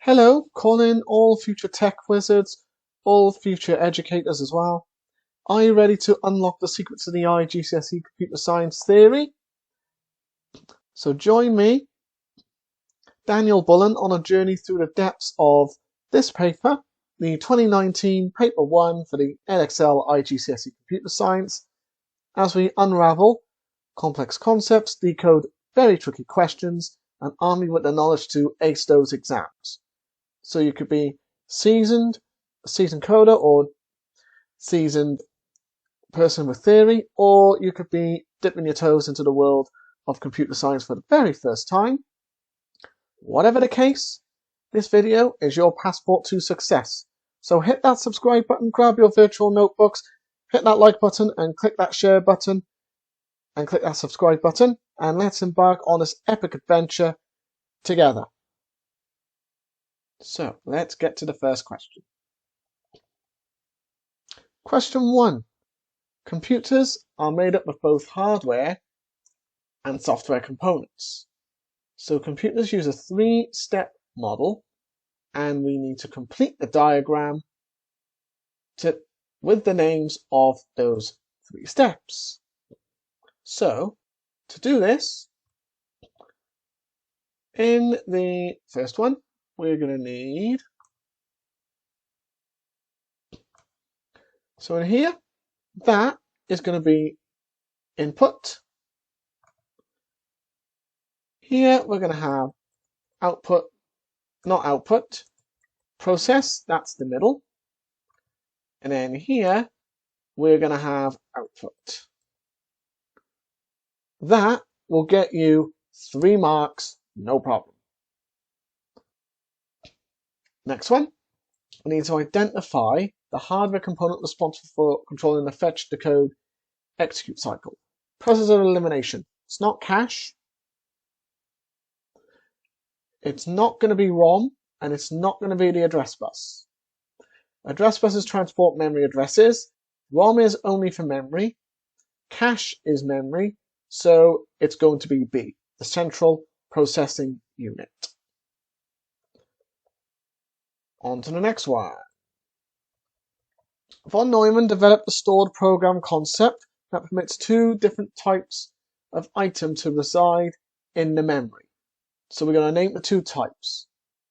Hello, calling all future tech wizards, all future educators as well. Are you ready to unlock the secrets of the iGCSE computer science theory? So join me, Daniel Bullen, on a journey through the depths of this paper, the 2019 Paper 1 for the Edexcel iGCSE computer science, as we unravel complex concepts, decode very tricky questions, and arm you with the knowledge to ace those exams. So you could be seasoned coder or seasoned person with theory, or you could be dipping your toes into the world of computer science for the very first time. Whatever the case, this video is your passport to success. So hit that subscribe button, grab your virtual notebooks, hit that like button and click that share button and click that subscribe button, and let's embark on this epic adventure together. So let's get to the first question. Question 1. Computers are made up of both hardware and software components. So computers use a 3-step model, and we need to complete the diagram with the names of those 3 steps. So to do this, in the first one, we're going to need, so in here, that is going to be input. Here we're going to have output, not output, process, that's the middle. And then here we're going to have output. That will get you 3 marks, no problem. Next one, we need to identify the hardware component responsible for controlling the fetch, decode, execute cycle. Process of elimination. It's not cache. It's not going to be ROM, and it's not going to be the address bus. Address buses transport memory addresses. ROM is only for memory. Cache is memory, so it's going to be B, the central processing unit. On to the next one. Von Neumann developed the stored program concept that permits 2 different types of item to reside in the memory. So we're going to name the 2 types.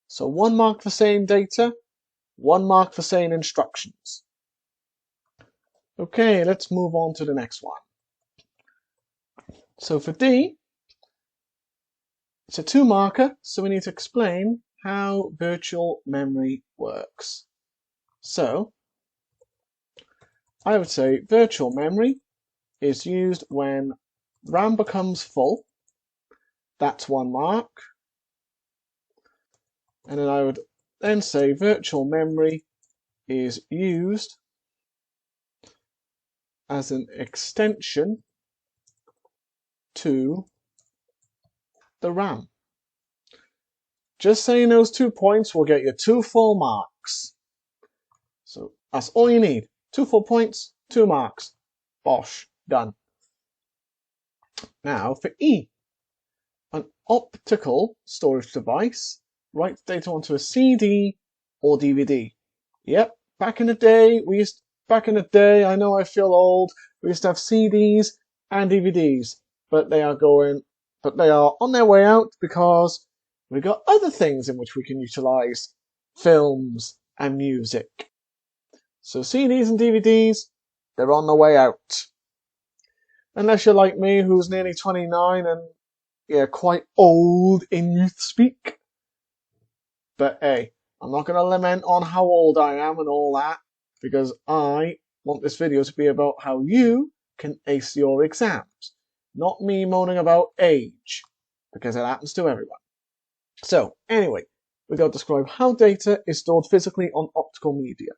So 1 mark for saying data, 1 mark for saying instructions. Okay, let's move on to the next one. So for D, it's a 2 marker, so we need to explain how virtual memory works. So I would say virtual memory is used when RAM becomes full. That's 1 mark. And then I would then say virtual memory is used as an extension to the RAM. Just saying those 2 points will get you 2 full marks. So that's all you need. 2 full points, 2 marks. Bosh, done. Now for E, an optical storage device writes data onto a CD or DVD. Yep, back in the day, I know I feel old, we used to have CDs and DVDs, but they are on their way out because we've got other things in which we can utilize films and music. So CDs and DVDs, they're on the way out. Unless you're like me, who's nearly 29 and quite old in youth speak. But hey, I'm not going to lament on how old I am and all that, because I want this video to be about how you can ace your exams, not me moaning about age, because it happens to everyone. So anyway, we've got to describe how data is stored physically on optical media.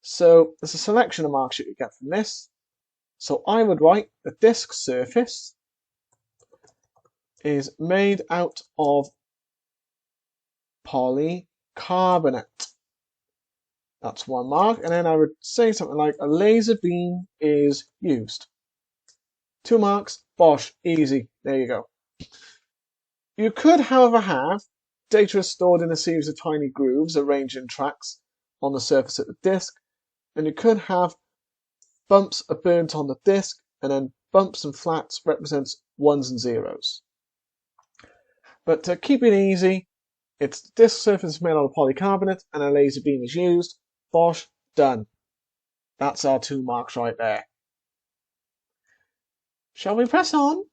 So there's a selection of marks you get from this. So I would write the disk surface is made out of polycarbonate. That's 1 mark. And then I would say something like a laser beam is used. 2 marks. Bosh. Easy. There you go. You could, however, have data is stored in a series of tiny grooves arranged in tracks on the surface of the disk, and you could have bumps are burnt on the disk, and then bumps and flats represents ones and zeros. But to keep it easy, its disk surface is made out of polycarbonate and a laser beam is used. Bosh, done. That's our 2 marks right there. Shall we press on?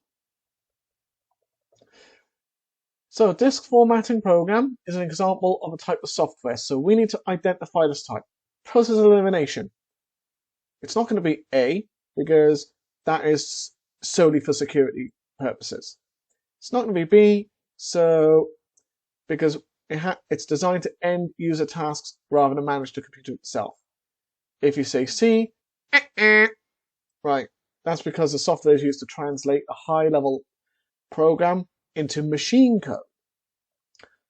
So a disk formatting program is an example of a type of software, so we need to identify this type. Process elimination. It's not going to be A, because that is solely for security purposes. It's not going to be B, because it's designed to end user tasks rather than manage the computer itself. If you say C, right, that's because the software is used to translate a high-level program into machine code.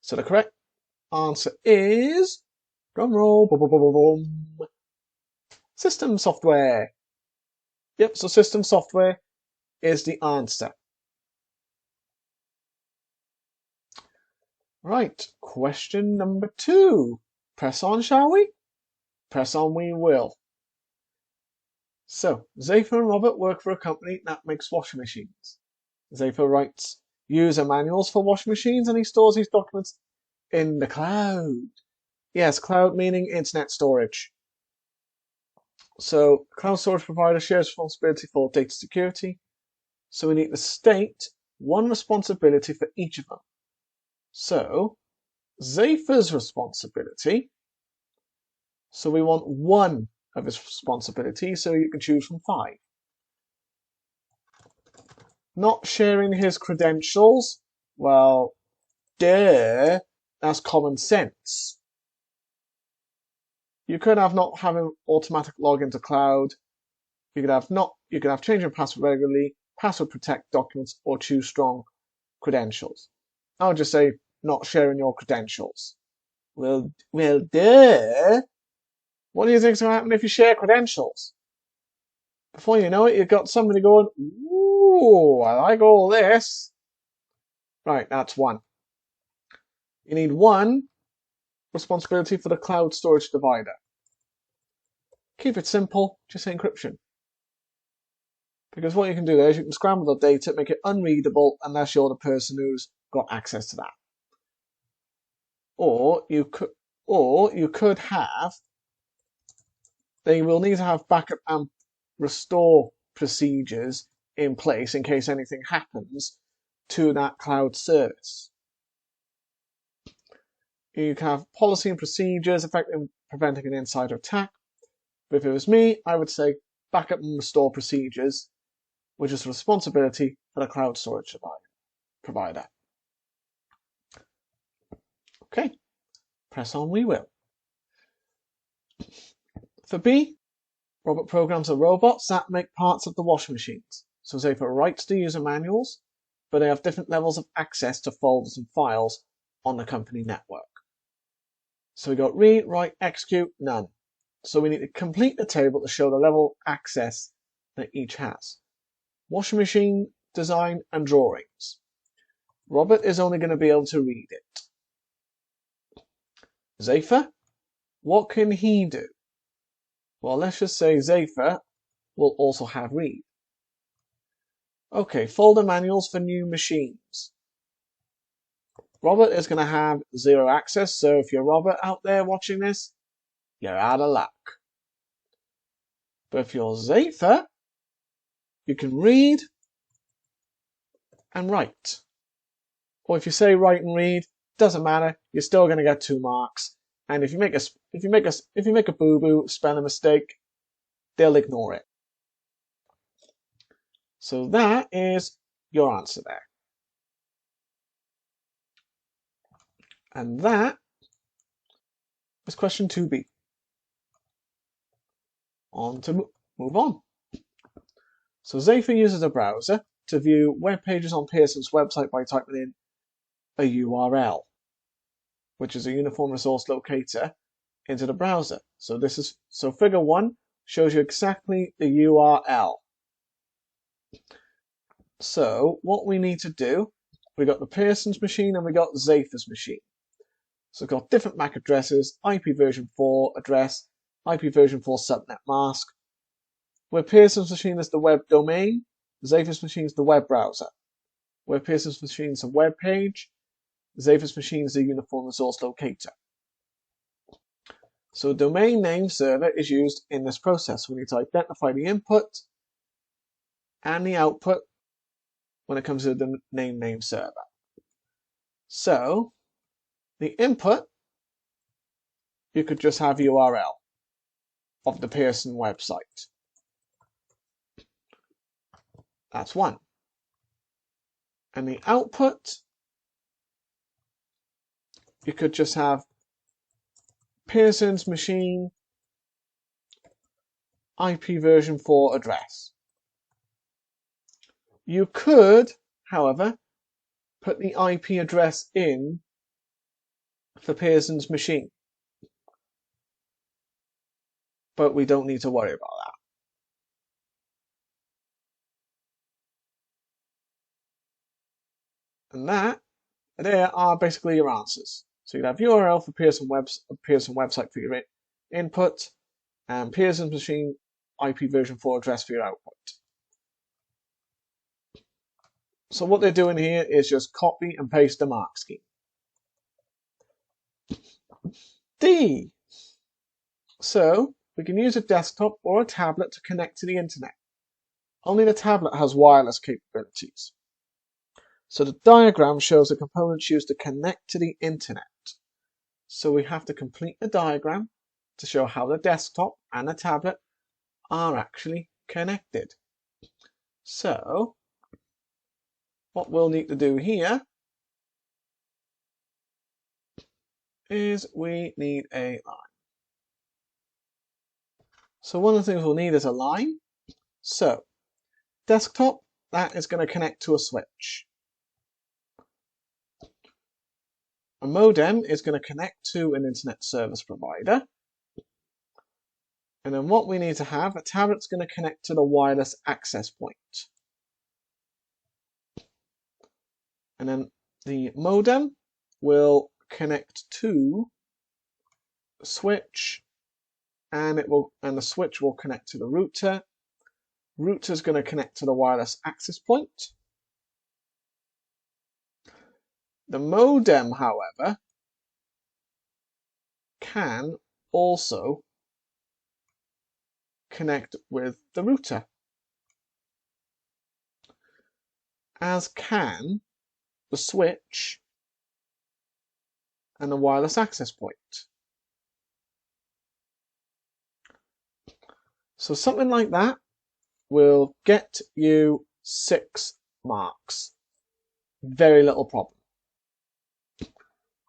So the correct answer is, drum roll, boom, boom, boom, boom, system software. Yep, so system software is the answer. Right, question number 2. Press on, shall we? Press on we will. So, Zephyr and Robert work for a company that makes washing machines. Zephyr writes user manuals for washing machines and he stores these documents in the cloud. Yes, cloud meaning internet storage. So, cloud storage provider shares responsibility for data security. So we need to state one responsibility for each of them. So, Zephyr's responsibility. So we want one of his responsibilities, so you can choose from 5. Not sharing his credentials. Well, duh, that's common sense. You could have not having automatic login to cloud. You could have change your password regularly, password protect documents, or choose strong credentials. I would just say not sharing your credentials. Well, duh. What do you think is going to happen if you share credentials? Before you know it, you've got somebody going, ooh, I like all this. Right, that's 1. You need 1 responsibility for the cloud storage divider. Keep it simple, just say encryption. Because what you can do there is you can scramble the data, make it unreadable unless you're the person who's got access to that. Or you could have, they will need to have backup and restore procedures in place in case anything happens to that cloud service. You can have policy and procedures effectively preventing an insider attack. But if it was me, I would say backup and restore procedures, which is a responsibility for the cloud storage provider. Okay, press on we will. For B, Robert programs the robots that make parts of the washing machines. So Zephyr writes the user manuals, but they have different levels of access to folders and files on the company network. So we got read, write, execute, none. So we need to complete the table to show the level of access that each has. Washing machine design and drawings. Robert is only going to be able to read it. Zephyr, what can he do? Well, let's just say Zephyr will also have read. Okay, folder manuals for new machines. Robert is going to have 0 access, so if you're Robert out there watching this, you're out of luck. But if you're Zephyr, you can read and write. Or if you say write and read, doesn't matter, you're still going to get 2 marks. And if you make a boo-boo, spelling mistake, they'll ignore it. So that is your answer there. And that is question 2B. On to move on. So Zephyr uses a browser to view web pages on Pearson's website by typing in a URL, which is a uniform resource locator, into the browser. So figure 1 shows you exactly the URL. So what we need to do, we got the Pearson's machine and we got Zephyr's machine. So it's got different MAC addresses, IP version 4 address, IP version 4 subnet mask. Where Pearson's machine is the web domain, Xavier's machine is the web browser. Where Pearson's machine is a web page, Xavier's machine is a uniform resource locator. So domain name server is used in this process. We need to identify the input and the output when it comes to the name server. So the input, you could just have URL of the Pearson website. That's one. And the output, you could just have Pearson's machine IP version 4 address. You could, however, put the IP address in for Pearson's machine, but we don't need to worry about that. And that, there are basically your answers. So you'd have URL for Pearson website for your input, and Pearson's machine IP version 4 address for your output. So what they're doing here is just copy and paste the mark scheme. D. So we can use a desktop or a tablet to connect to the internet. Only the tablet has wireless capabilities. So the diagram shows the components used to connect to the internet. So we have to complete the diagram to show how the desktop and the tablet are actually connected. So what we'll need to do here is we need a line. So one of the things we'll need is a line. So desktop, that is going to connect to a switch. A modem is going to connect to an internet service provider. And then what we need to have, a tablet's going to connect to the wireless access point. And then the modem will connect to the switch, and the switch will connect to the router. Router is going to connect to the wireless access point. The modem, however, can also connect with the router, as can the switch and the wireless access point. So something like that will get you 6 marks. Very little problem.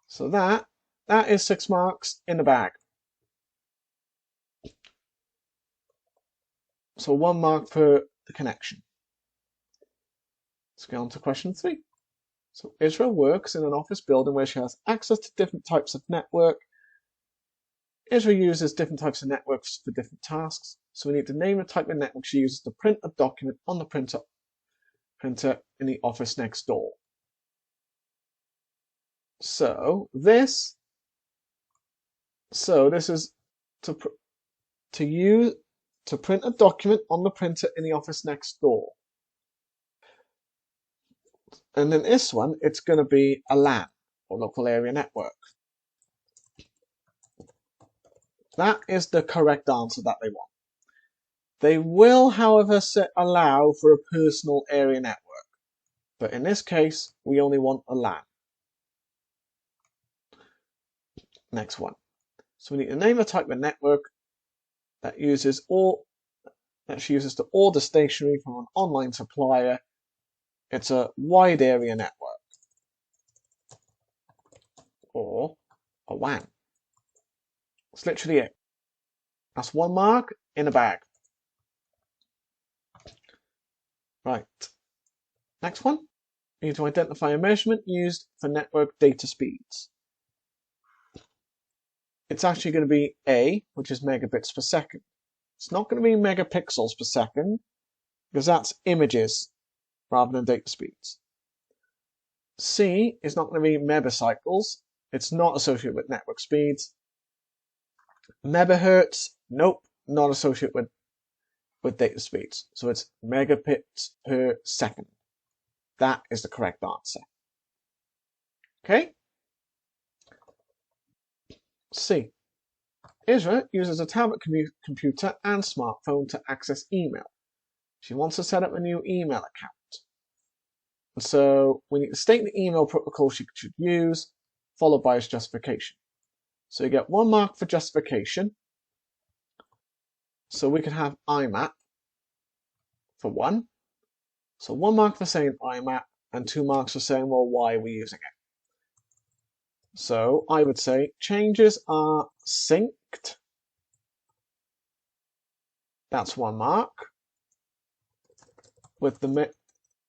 So that is 6 marks in the bag. So 1 mark for the connection. Let's go on to question 3. So Israel works in an office building where she has access to different types of network. Israel uses different types of networks for different tasks. So we need to name the type of network she uses to print a document on the printer in the office next door. So this is to print a document on the printer in the office next door. And then this one, it's going to be a LAN, or local area network. That is the correct answer that they want. They will, however, allow for a personal area network. But in this case, we only want a LAN. Next one. So we need to name a type of network that she uses to order stationery from an online supplier. It's a wide area network, or a WAN. That's literally it. That's 1 mark in a bag. Right. Next one. You need to identify a measurement used for network data speeds. It's actually going to be A, which is megabits per second. It's not going to be megapixels per second, because that's images rather than data speeds. C is not going to be megacycles, It's not associated with network speeds. Megahertz, nope, not associated with data speeds. So it's megabits per second. That is the correct answer. Okay? C. Isra uses a tablet computer and smartphone to access email. She wants to set up a new email account. And so we need to state the email protocol she should use, followed by its justification. So you get 1 mark for justification. So we could have IMAP for 1. So 1 mark for saying IMAP and 2 marks for saying, well, why are we using it? So I would say changes are synced. That's 1 mark.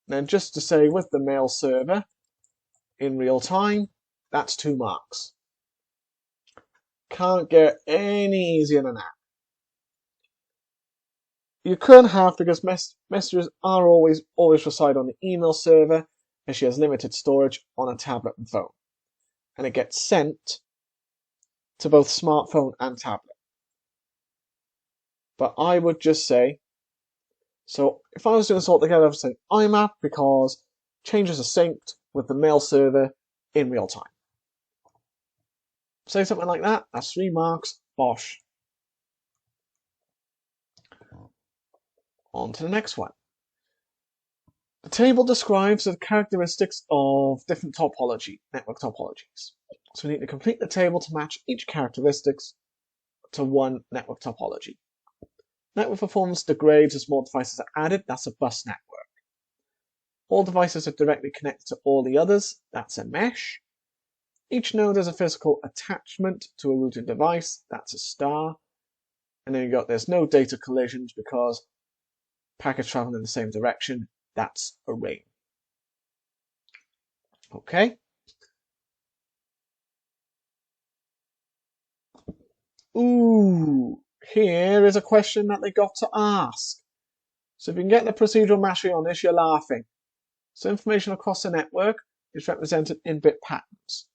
Then just to say with the mail server in real time, that's 2 marks. Can't get any easier than that. You could have, because messages are always reside on the email server, and she has limited storage on a tablet and phone. And it gets sent to both smartphone and tablet. But I would just say, so if I was doing this all together, I would say IMAP because changes are synced with the mail server in real time. Say something like that, that's 3 marks, bosh. On to the next one. The table describes the characteristics of different network topologies. So we need to complete the table to match each characteristics to one network topology. Network performance degrades as more devices are added, that's a bus network. All devices are directly connected to all the others, that's a mesh. Each node has a physical attachment to a routing device, that's a star. And then there's no data collisions because packets travel in the same direction, that's a ring. Okay. Ooh, here is a question that they got to ask. So if you can get the procedural mastery on this, you're laughing. So information across the network is represented in bit patterns.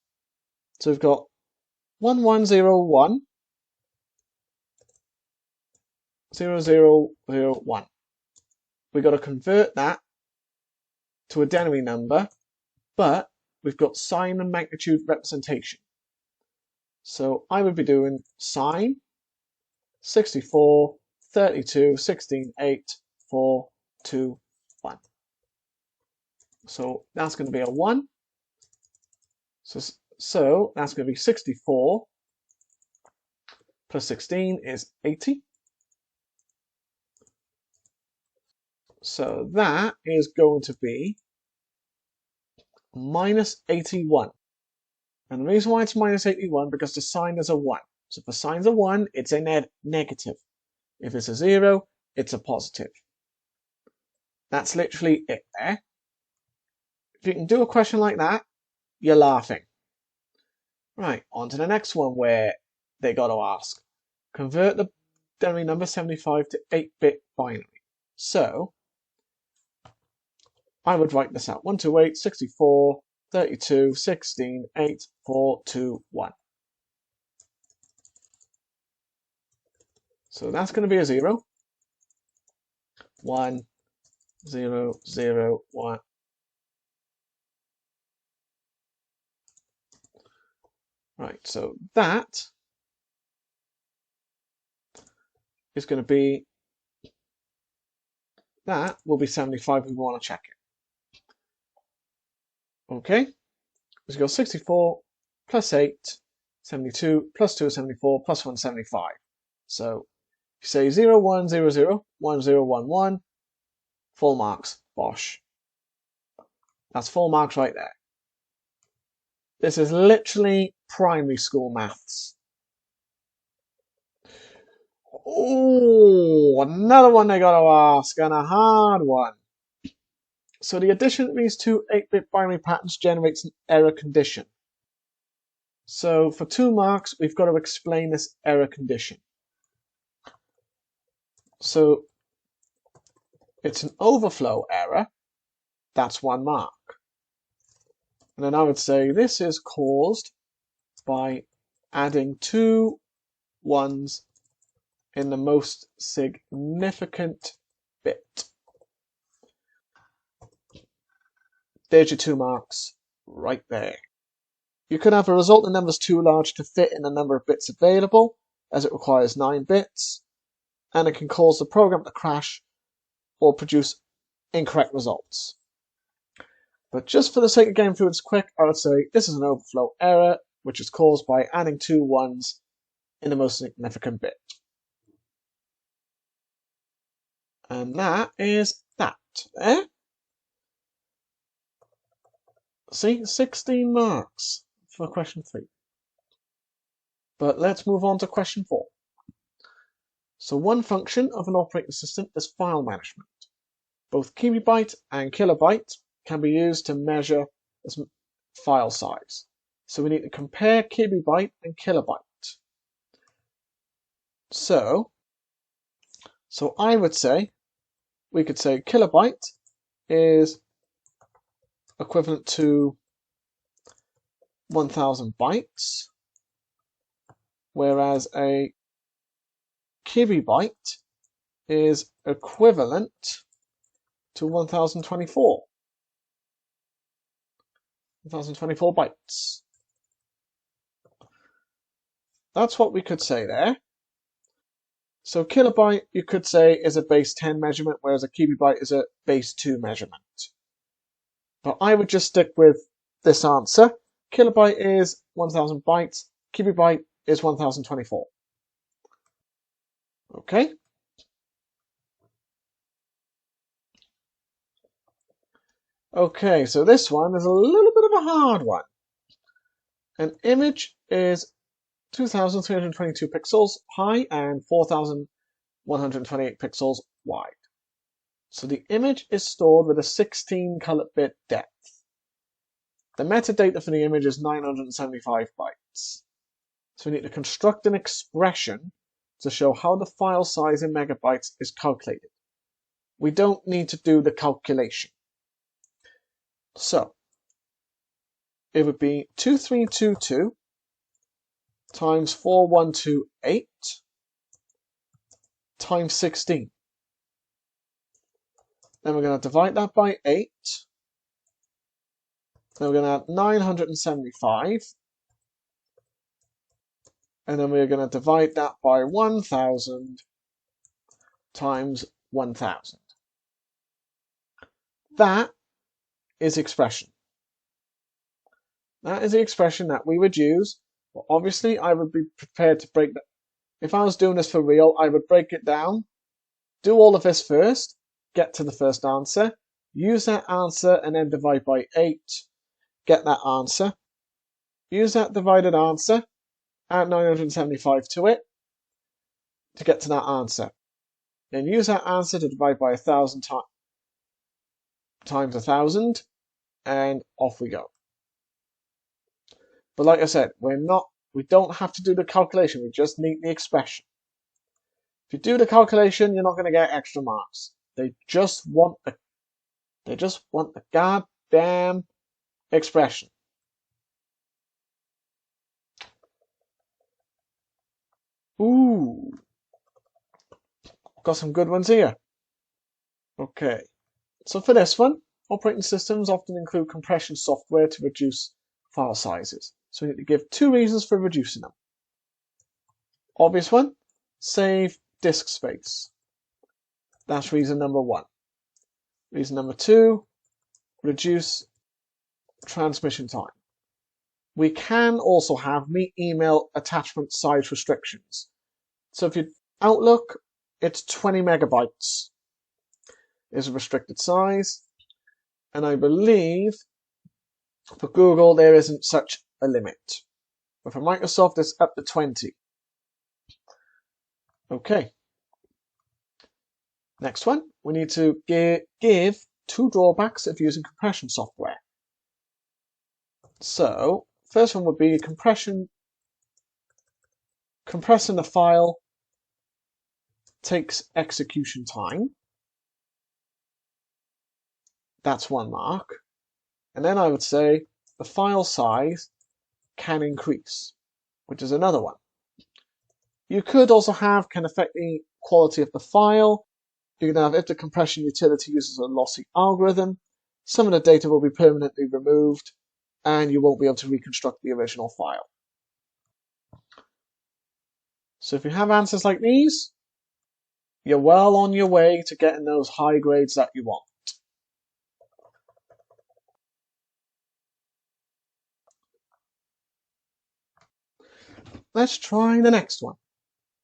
So we've got 1101, 0001. We've got to convert that to a denary number, but we've got sign and magnitude representation. So I would be doing sign 64, 32, 16, 8, 4, 2, 1. So that's going to be a 1. So that's going to be 64 plus 16 is 80. So that is going to be minus 81. And the reason why it's minus 81 because the sign is a 1. So if the sign's a 1, it's a negative. If it's a 0, it's a positive. That's literally it there. If you can do a question like that, you're laughing. Right, on to the next one where they got to ask. Convert the denary number 75 to 8-bit binary. So I would write this out. 128, 64, 32, 16, 8, 4, 2, 1. So that's going to be a 0. 1, 0, 0, 1. Right, so that is going to be, that will be 75 if we want to check it. Okay, so we go 64 plus 8, 72, plus 2 is 74, plus 1 75. So if you say 0, 1, 0, 0, 1, 0, 1, 1, full marks, bosh. That's full marks right there. This is literally primary school maths. Oh, another one they got to ask, and a hard one. So the addition of these two 8-bit binary patterns generates an error condition. So for 2 marks, we've got to explain this error condition. So it's an overflow error. That's 1 mark. And then I would say this is caused by adding 2 ones in the most significant bit. There's your 2 marks right there. You could have a resultant numbers too large to fit in the number of bits available, as it requires 9 bits, and it can cause the program to crash or produce incorrect results. But just for the sake of getting through this quick, I would say this is an overflow error, which is caused by adding 2 ones in the most significant bit. And that is that. See, 16 marks for question 3. But let's move on to question 4. So one function of an operating system is file management. Both kilobyte and kilobyte can be used to measure file size. So we need to compare kilobyte and kilobyte. So I would say, we could say kilobyte is equivalent to 1000 bytes, whereas a kilobyte is equivalent to 1024 bytes. That's what we could say there. So kilobyte, you could say, is a base 10 measurement, whereas a kilobyte is a base 2 measurement. But I would just stick with this answer. Kilobyte is 1000 bytes, kilobyte is 1024. Okay? Okay, so this one is a little bit of a hard one. An image is 2322 pixels high and 4128 pixels wide. So the image is stored with a 16 color bit depth. The metadata for the image is 975 bytes. So we need to construct an expression to show how the file size in megabytes is calculated. We don't need to do the calculation. So it would be 2322 times 4128 times 16. Then we're going to divide that by 8. Then we're going to add 975. And then we're going to divide that by 1000 times 1000. That is the expression. That is the expression that we would use. But obviously, I would be prepared to break that. If I was doing this for real, I would break it down, do all of this first, get to the first answer, use that answer and then divide by 8, get that answer, use that divided answer, add 975 to it to get to that answer. Then use that answer to divide by 1000 times 1000, and off we go. But like I said, we don't have to do the calculation, we just need the expression. If you do the calculation, you're not going to get extra marks. They just want the goddamn expression. Ooh. Got some good ones here. Okay. So for this one, operating systems often include compression software to reduce file sizes. So we need to give 2 reasons for reducing them. Obvious one, save disk space. That's reason number 1. Reason number 2, reduce transmission time. We can also have meet email attachment size restrictions. So if you Outlook, it's 20 megabytes is a restricted size. And I believe for Google, there isn't such a limit. But for Microsoft, it's up to 20. Okay. Next one, we need to give 2 drawbacks of using compression software. So, first one would be compressing the file takes execution time. That's 1 mark. And then I would say the file size can increase. which is another one. You could also have can affect the quality of the file. You can have if the compression utility uses a lossy algorithm, some of the data will be permanently removed and you won't be able to reconstruct the original file. So if you have answers like these, you're well on your way to getting those high grades that you want. Let's try the next one.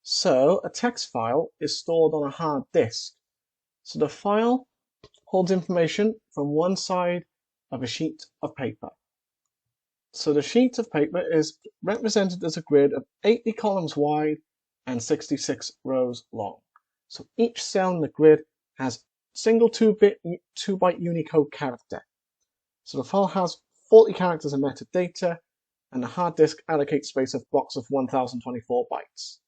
So a text file is stored on a hard disk. So the file holds information from one side of a sheet of paper. So the sheet of paper is represented as a grid of 80 columns wide and 66 rows long. So each cell in the grid has single 2-byte Unicode character. So the file has 40 characters of metadata, and the hard disk allocates space of blocks of 1024 bytes.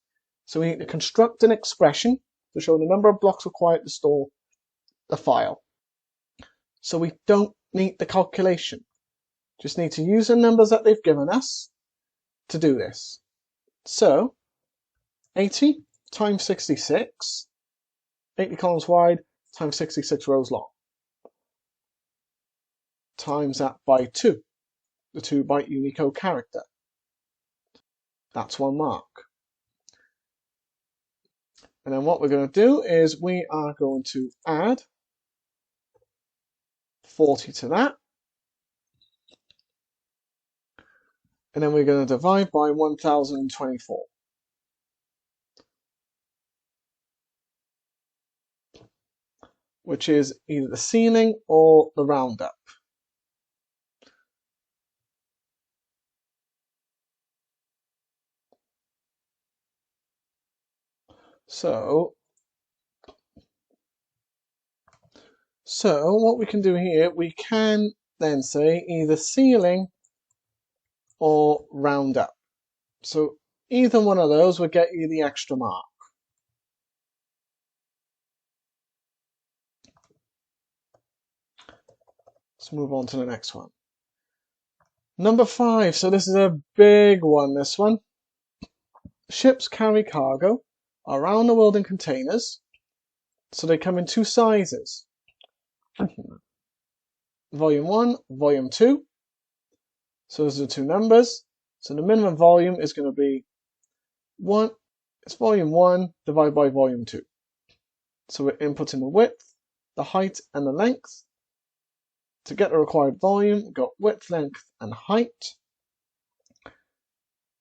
So we need to construct an expression to show the number of blocks required to store the file. So we don't need the calculation. Just need to use the numbers that they've given us to do this. So 80 times 66, 80 columns wide times 66 rows long. Times that by 2, the 2-byte Unicode character. That's 1 mark. And then what we're going to do is we are going to add 40 to that. And then we're going to divide by 1024. Which is either the ceiling or the roundup. So what we can do here, we can then say either ceiling or roundup. So either one of those will get you the extra mark. Let's move on to the next one. Number 5. So this is a big one, this one. Ships carry cargo around the world in containers. So they come in 2 sizes. Volume 1, volume 2. So those are the 2 numbers. So the minimum volume is going to be 1. It's volume 1 divided by volume 2. So we're inputting the width, the height, and the length. To get the required volume, we've got width, length, and height.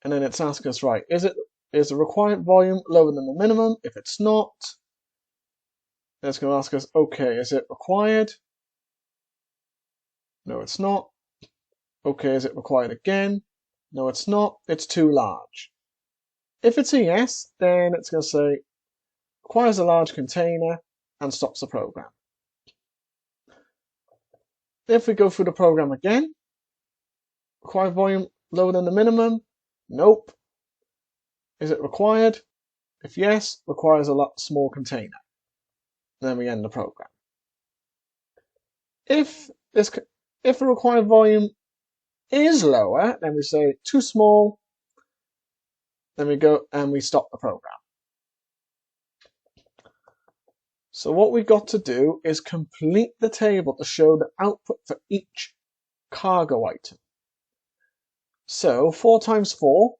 And then it's asking us, right, is the required volume lower than the minimum? If it's not, then it's going to ask us, okay, is it required? No, it's not. Okay, is it required again? No, it's not. It's too large. If it's a yes, then it's going to say, requires a large container, and stops the program. If we go through the program again, required volume lower than the minimum? Nope. Is it required? If yes, requires a small container. Then we end the program. If the required volume is lower, then we say too small. Then we go and we stop the program. So what we've got to do is complete the table to show the output for each cargo item. So 4 times 4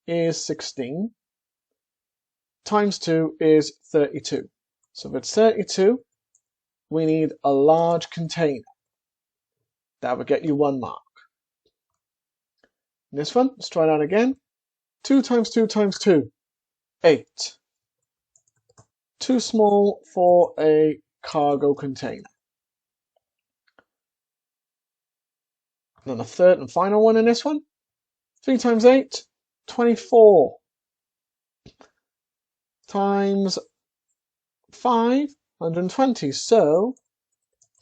is 16. Times 2 is 32. So if it's 32, we need a large container. That would get you 1 mark. This one, let's try that again. 2 times 2 times 2, 8. Too small for a cargo container. And then the third and final one in this one. 3 times 8, 24. Times 5, 120. So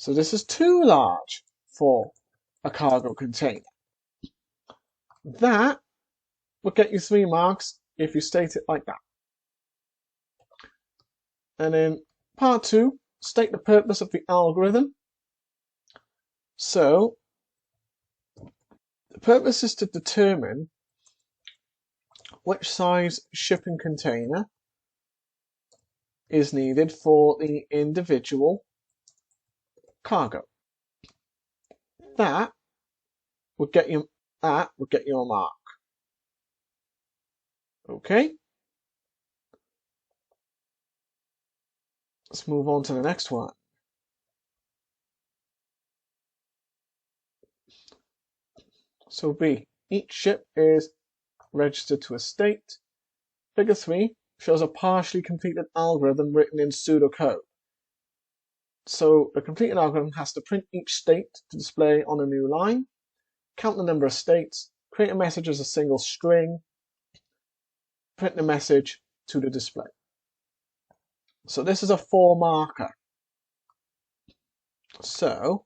this is too large for a cargo container. That will get you 3 marks if you state it like that. And in part 2, state the purpose of the algorithm. So the purpose is to determine which size shipping container is needed for the individual cargo. That would get you a mark. Okay. Let's move on to the next one. So B, each ship is registered to a state. Figure 3 shows a partially completed algorithm written in pseudocode. So the completed algorithm has to print each state to display on a new line, count the number of states, create a message as a single string, print the message to the display. So this is a 4 marker. So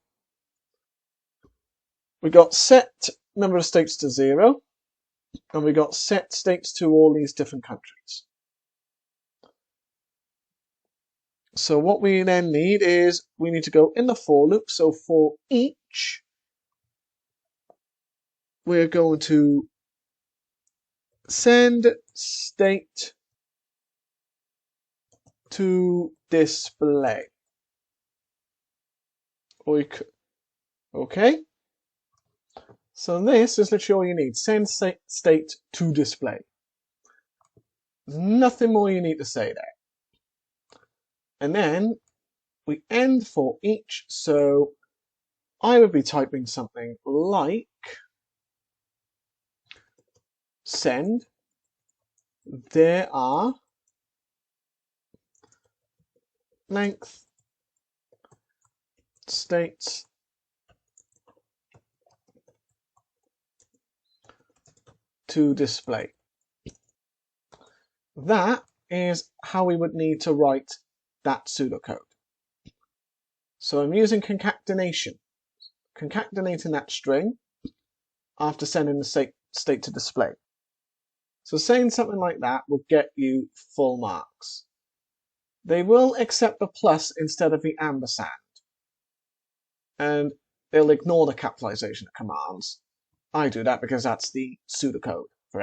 we got set number of states to 0, and we got set states to all these different countries. So what we then need is we need to go in the for loop. So for each, we're going to send state to display. Okay. So this is literally all you need. Send state to display. There's nothing more you need to say there. And then we end for each. So I would be typing something like send. There are length states to display. That is how we would need to write that pseudocode. So I'm using concatenation, concatenating that string after sending the state to display. So saying something like that will get you full marks. They will accept the plus instead of the ampersand, and they'll ignore the capitalization of commands. I do that because that's the pseudocode for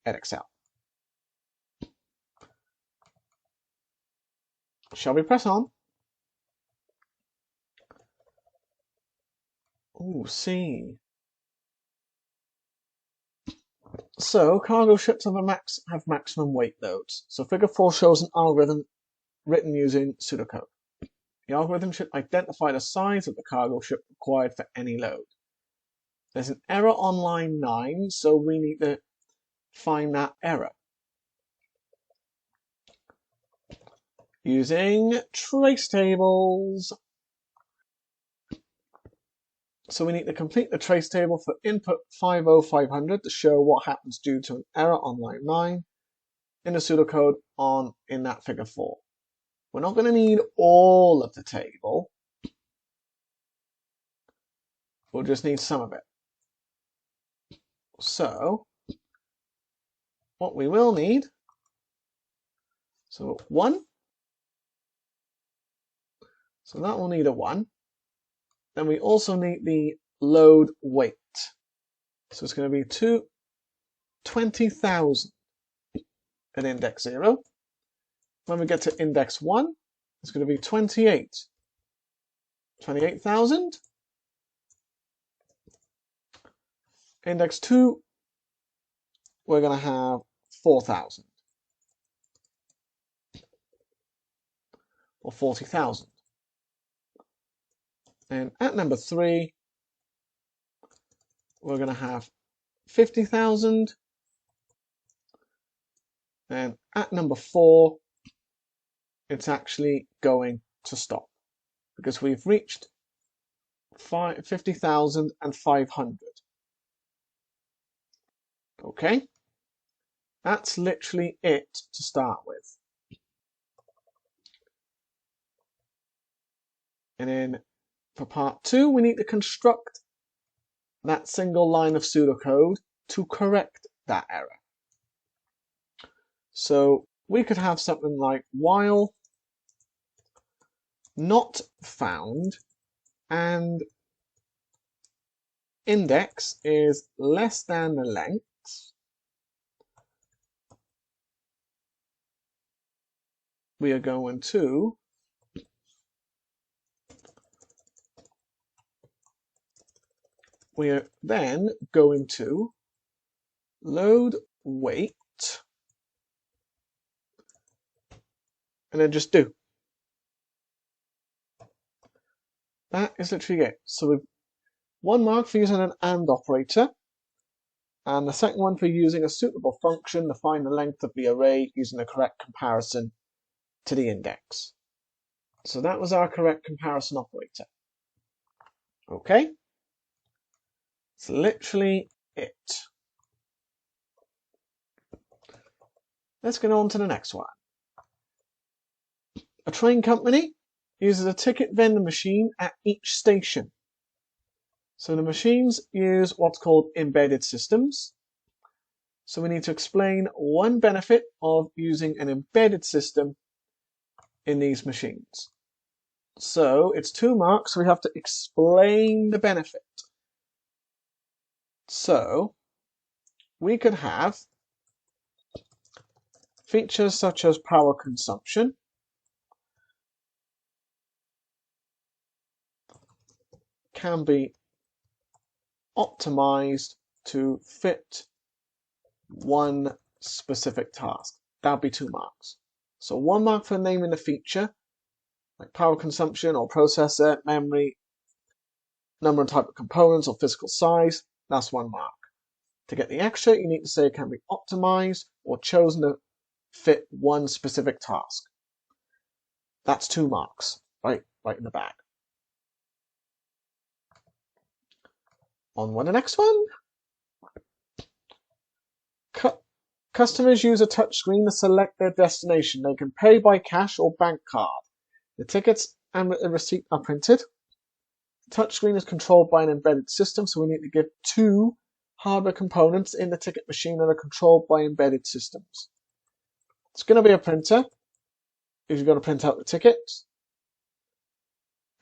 Edexcel. Shall we press on? Ooh, C. So cargo ships have maximum weight loads. So figure 4 shows an algorithm written using pseudocode. The algorithm should identify the size of the cargo ship required for any load. There's an error on line 9, so we need to find that error using trace tables. So we need to complete the trace table for input 50500 to show what happens due to an error on line 9 in the pseudocode in that figure 4. We're not going to need all of the table. We'll just need some of it. So what we will need, so 1. So that will need a 1. Then we also need the load weight. So it's going to be 20,000 at index 0. When we get to index 1, it's going to be 28,000. Index 2, we're going to have 4,000 or 40,000. And at number 3, we're going to have 50,000. And at number 4, it's actually going to stop because we've reached 50,500. Okay, that's literally it to start with. And then for part 2, we need to construct that single line of pseudocode to correct that error. So we could have something like while not found and index is less than the length we are going to then going to load weight and then just do. That is literally it. So we've 1 mark for using an AND operator, and the second one for using a suitable function to find the length of the array using the correct comparison to the index. So that was our correct comparison operator. Okay? It's literally it. Let's get on to the next one. A train company uses a ticket vending machine at each station. So the machines use what's called embedded systems. So we need to explain one benefit of using an embedded system in these machines. So it's 2 marks, so we have to explain the benefit. So we could have features such as power consumption, can be optimized to fit one specific task. That'd be 2 marks. So 1 mark for naming the feature, like power consumption or processor, memory, number and type of components or physical size. That's 1 mark. To get the extra, you need to say it can be optimized or chosen to fit one specific task. That's 2 marks, right in the back. On with the next one. Customers use a touchscreen to select their destination. They can pay by cash or bank card. The tickets and the receipt are printed. The touchscreen is controlled by an embedded system, so we need to give 2 hardware components in the ticket machine that are controlled by embedded systems. It's going to be a printer, if you're going to print out the tickets.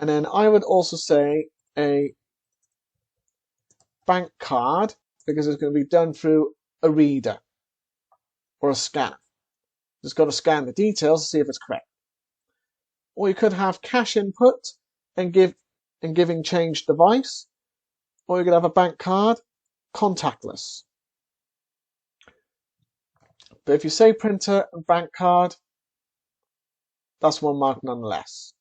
And then I would also say a bank card, because it's going to be done through a reader or a scanner. Just got to scan the details to see if it's correct. Or you could have cash input and giving change device, or you could have a bank card contactless. But if you say printer and bank card, that's 1 mark nonetheless.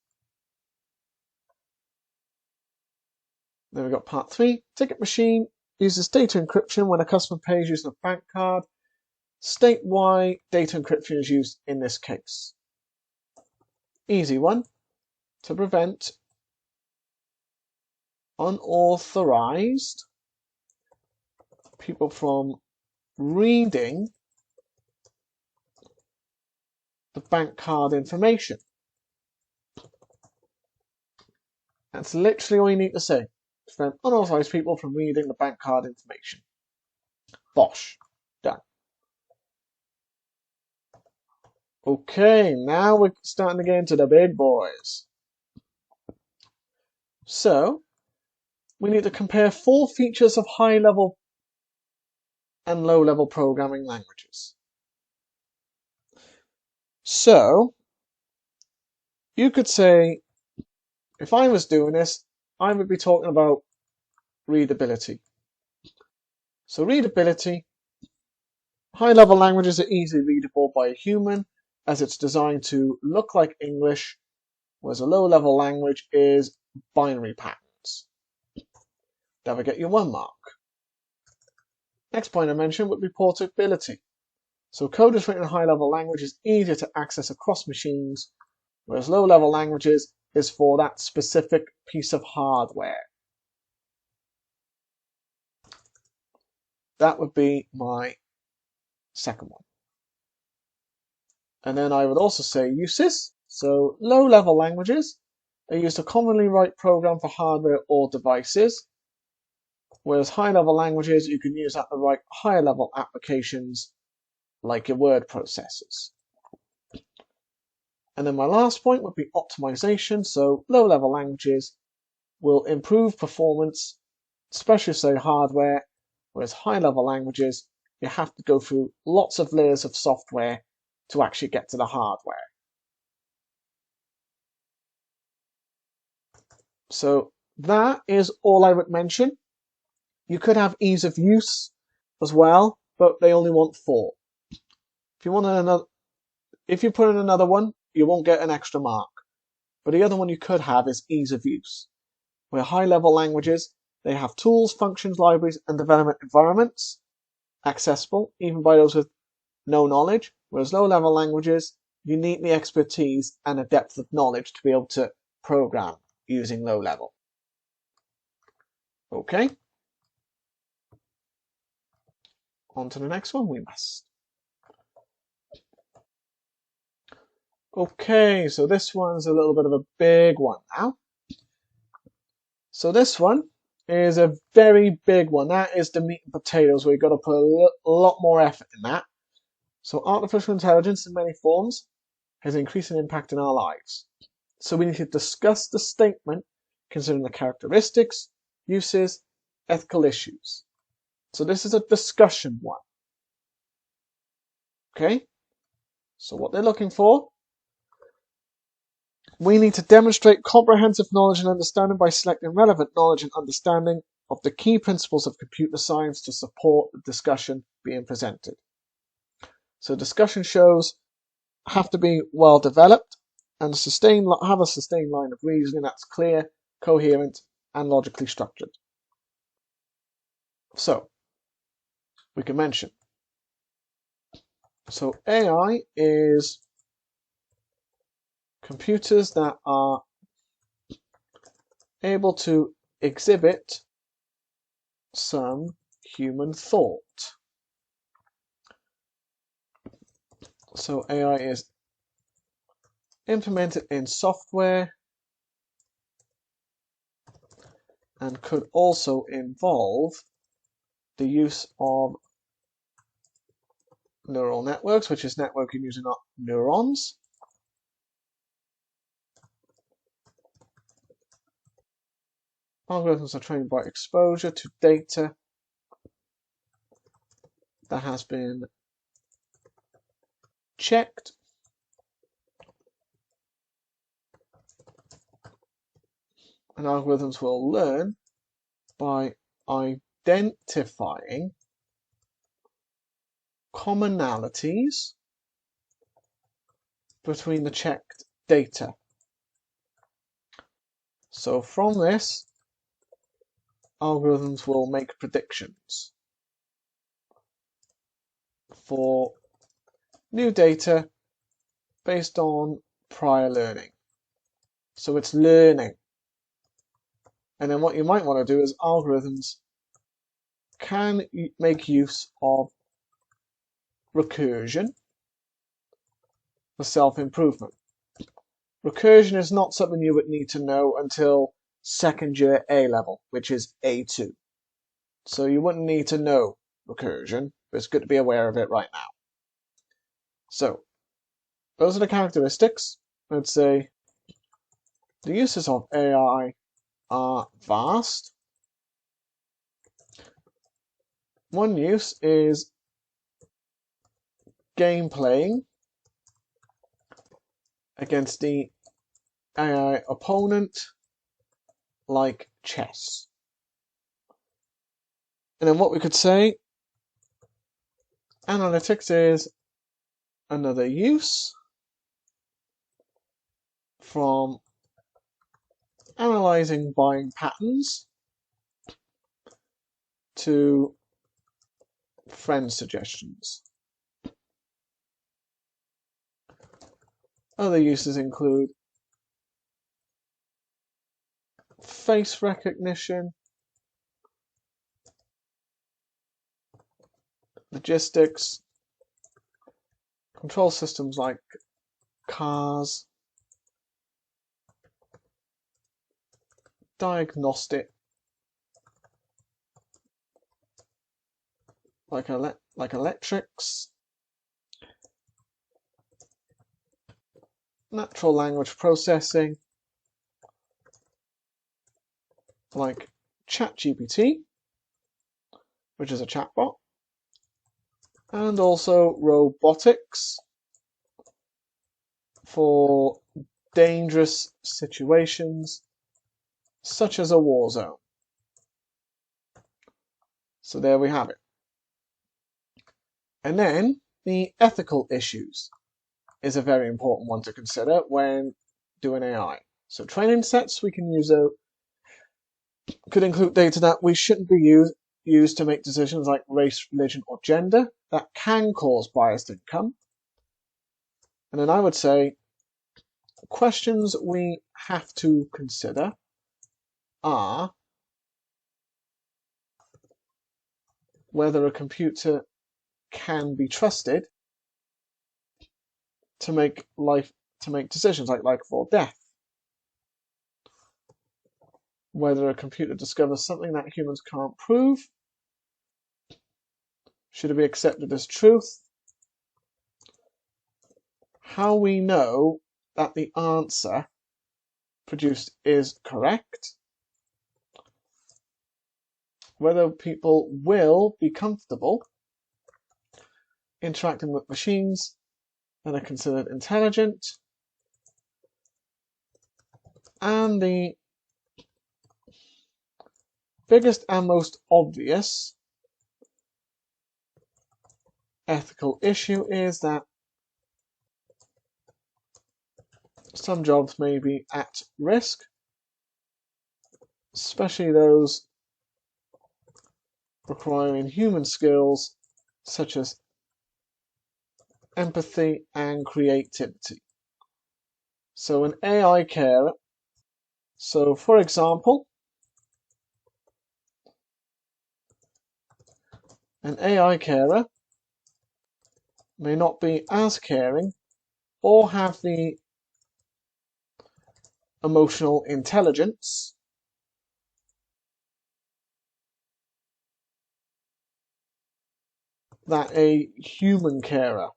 Then we've got part 3. Ticket machine uses data encryption when a customer pays using a bank card. State why data encryption is used in this case. Easy one. To prevent unauthorized people from reading the bank card information. That's literally all you need to say. To prevent unauthorized people from reading the bank card information. Bosh. Done. Okay, now we're starting to get into the big boys. So, we need to compare 4 features of high-level and low-level programming languages. So, you could say, if I was doing this, I would be talking about readability. So readability, high-level languages are easily readable by a human as it's designed to look like English, whereas a low-level language is binary patterns. That would get you 1 mark. Next point I mentioned would be portability. So code is written in high-level language is easier to access across machines, whereas low-level languages is for that specific piece of hardware. That would be my second one. And then I would also say uses. So low-level languages are used to commonly write program for hardware or devices, whereas high-level languages you can use that to write higher-level applications like your word processors. And then my last point would be optimization. So low-level languages will improve performance, especially say hardware, whereas high-level languages, you have to go through lots of layers of software to actually get to the hardware. So that is all I would mention. You could have ease of use as well, but they only want 4. If you put in another one, you won't get an extra mark. But the other one you could have is ease of use, where high-level languages, they have tools, functions, libraries, and development environments accessible even by those with no knowledge, whereas low-level languages, you need the expertise and a depth of knowledge to be able to program using low-level. Okay, on to the next one we must. Okay, so this one's a little bit of a big one now. So this one is a very big one. That is the meat and potatoes, where you've got to put a lot more effort in that. So artificial intelligence in many forms has increased an impact in our lives. So we need to discuss the statement considering the characteristics, uses, ethical issues. So this is a discussion one. Okay? So what they're looking for, we need to demonstrate comprehensive knowledge and understanding by selecting relevant knowledge and understanding of the key principles of computer science to support the discussion being presented. So discussion shows have to be well developed and have a sustained line of reasoning that's clear, coherent, and logically structured. So we can mention. So AI is computers that are able to exhibit some human thought. So AI is implemented in software and could also involve the use of neural networks, which is networking using neurons. Algorithms are trained by exposure to data that has been checked and algorithms will learn by identifying commonalities between the checked data. So from this, algorithms will make predictions for new data based on prior learning. So it's learning. And then what you might want to do is algorithms can make use of recursion for self-improvement. Recursion is not something you would need to know until second year A level, which is A2. So you wouldn't need to know recursion, but it's good to be aware of it right now. So those are the characteristics. Let's say the uses of AI are vast. One use is game playing against the AI opponent, like chess. And then what we could say, analytics is another use from analyzing buying patterns to friend suggestions. Other uses include face recognition, logistics, control systems like cars, diagnostic, like electrics, natural language processing, like ChatGPT, which is a chatbot, and also robotics for dangerous situations such as a war zone. So there we have it. And then the ethical issues is a very important one to consider when doing AI. So training sets we can use could include data that we shouldn't be used to make decisions like race, religion, or gender that can cause biased income. And then I would say questions we have to consider are whether a computer can be trusted to make decisions like life or death, whether a computer discovers something that humans can't prove, should it be accepted as truth, how we know that the answer produced is correct, whether people will be comfortable interacting with machines that are considered intelligent, and the biggest and most obvious ethical issue is that some jobs may be at risk, especially those requiring human skills such as empathy and creativity. So an AI carer, so for example, an AI carer may not be as caring or have the emotional intelligence that a human carer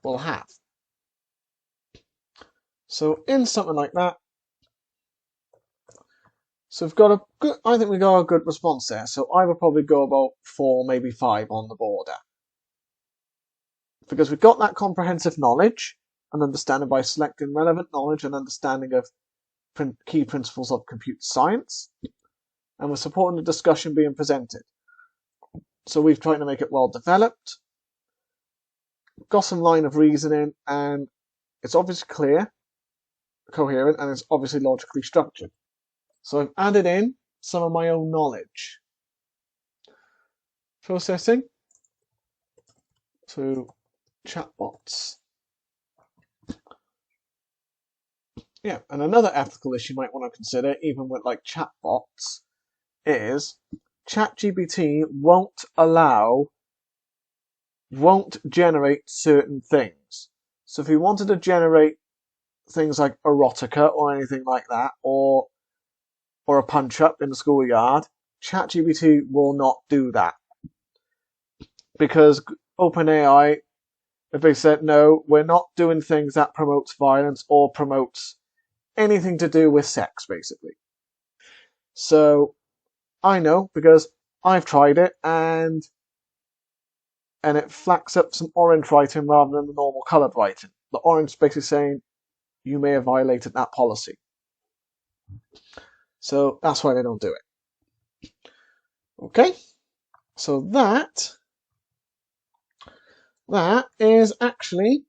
will have. So in something like that, so we've got a good, I think we got a good response there. So I would probably go about 4, maybe 5 on the border. Because we've got that comprehensive knowledge and understanding by selecting relevant knowledge and understanding of key principles of computer science, and we're supporting the discussion being presented. So we've tried to make it well developed, got some line of reasoning, and it's obviously clear, coherent, and it's obviously logically structured. So I've added in some of my own knowledge. Processing to chatbots. Yeah, and another ethical issue you might want to consider, even with like chatbots, is ChatGPT won't generate certain things. So if you wanted to generate things like erotica or anything like that, or a punch up in the schoolyard, ChatGPT will not do that. Because OpenAI, if they said, no, we're not doing things that promotes violence or promotes anything to do with sex, basically. So I know because I've tried it, and it flacks up some orange writing rather than the normal coloured writing. The orange is basically saying you may have violated that policy. So that's why they don't do it. Okay, so that is actually,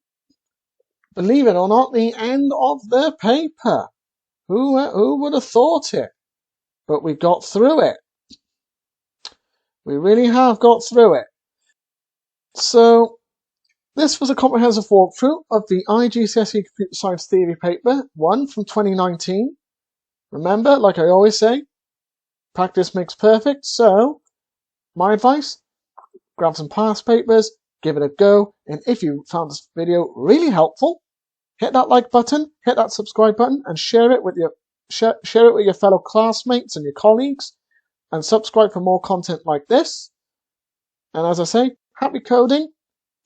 believe it or not, the end of the paper. Who would have thought it? But we got through it. We really have got through it. So this was a comprehensive walkthrough of the iGCSE Computer Science Theory Paper 1 from 2019. Remember, like I always say, practice makes perfect. So my advice, grab some past papers, give it a go, and if you found this video really helpful, hit that like button, hit that subscribe button, and share it with your fellow classmates and your colleagues, and subscribe for more content like this. And as I say, happy coding.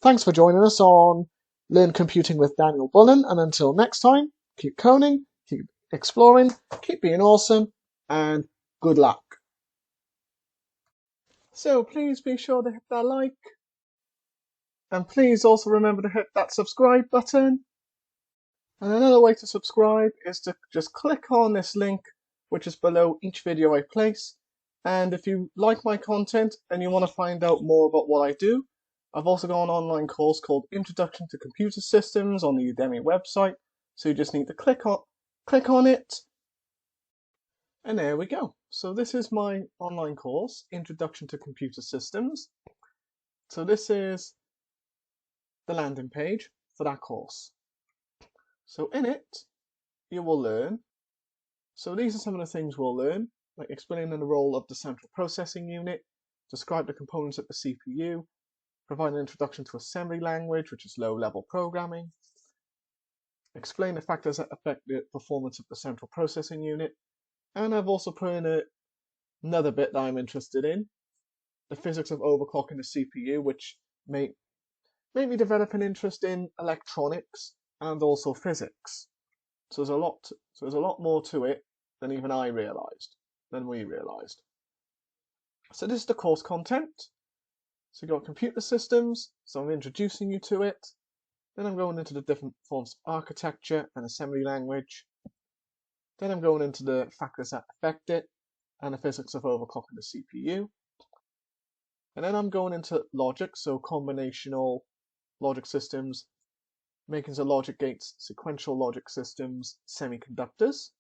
Thanks for joining us on Learn Computing with Daniel Bullen, and until next time, keep coding, keep exploring, keep being awesome, and good luck. So please be sure to hit that like, and please also remember to hit that subscribe button. And another way to subscribe is to just click on this link which is below each video I place. And if you like my content and you want to find out more about what I do, I've also got an online course called Introduction to Computer Systems on the Udemy website. So you just need to click on it, and there we go. So this is my online course, Introduction to Computer Systems. So this is the landing page for that course. So in it, you will learn. So these are some of the things we'll learn, like explaining the role of the central processing unit, describe the components of the CPU, provide an introduction to assembly language, which is low-level programming, explain the factors that affect the performance of the central processing unit, and I've also put in another bit that I'm interested in, the physics of overclocking the CPU, which made me develop an interest in electronics and also physics. So there's a lot more to it than even we realized. So this is the course content. So you've got computer systems, so I'm introducing you to it. Then I'm going into the different forms of architecture and assembly language. Then I'm going into the factors that affect it and the physics of overclocking the CPU. And then I'm going into logic, so combinational logic systems, making the logic gates, sequential logic systems, semiconductors.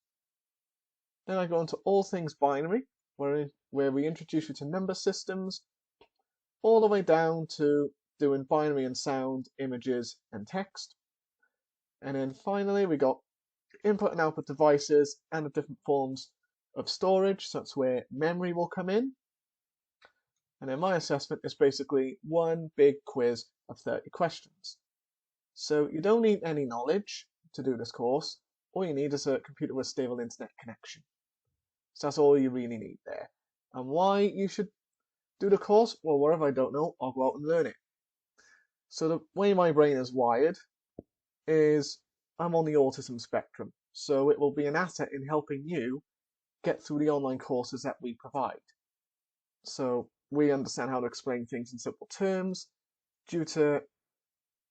Then I go into all things binary, where we introduce you to number systems, all the way down to doing binary and sound, images and text. And then finally we got input and output devices and the different forms of storage, so that's where memory will come in. And then my assessment is basically one big quiz of 30 questions. So you don't need any knowledge to do this course. All you need is a computer with stable internet connection. So that's all you really need there. And why you should do the course? Well, wherever I don't know, I'll go out and learn it. So the way my brain is wired is I'm on the autism spectrum. So it will be an asset in helping you get through the online courses that we provide. So we understand how to explain things in simple terms due to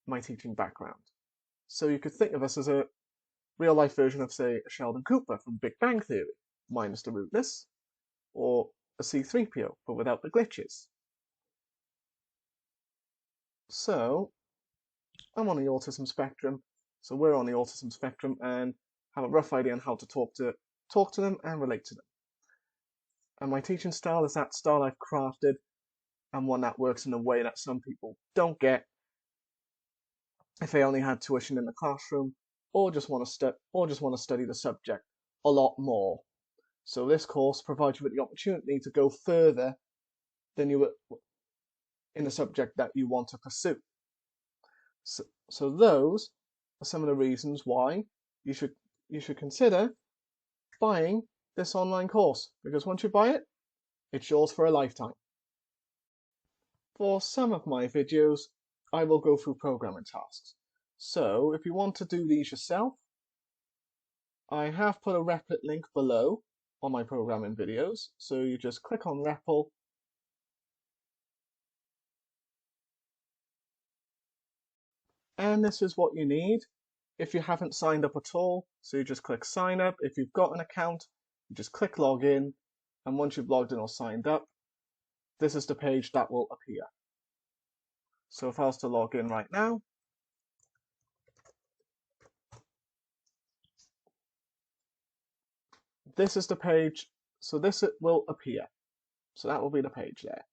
my teaching background. So you could think of us as a real-life version of, say, Sheldon Cooper from Big Bang Theory, minus the rudeness, or a C-3PO, but without the glitches. So I'm on the autism spectrum, so we're on the autism spectrum and have a rough idea on how to talk to them and relate to them. And my teaching style is that style I've crafted, and one that works in a way that some people don't get if they only had tuition in the classroom or just want to study the subject a lot more. So this course provides you with the opportunity to go further than you would in the subject that you want to pursue. So those are some of the reasons why you should consider buying this online course, because once you buy it, it's yours for a lifetime. For some of my videos, I will go through programming tasks. So if you want to do these yourself, I have put a Replit link below on my programming videos. So you just click on REPL, and this is what you need if you haven't signed up at all. So you just click sign up. If you've got an account, you just click login, and once you've logged in or signed up, this is the page that will appear. So if I was to log in right now, this is the page. So this will appear. So that will be the page there.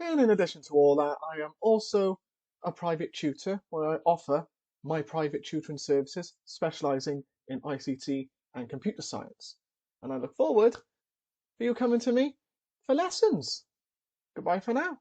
And in addition to all that, I am also a private tutor where I offer my private tutoring services specializing in ICT and computer science. And I look forward to you coming to me for lessons. Goodbye for now.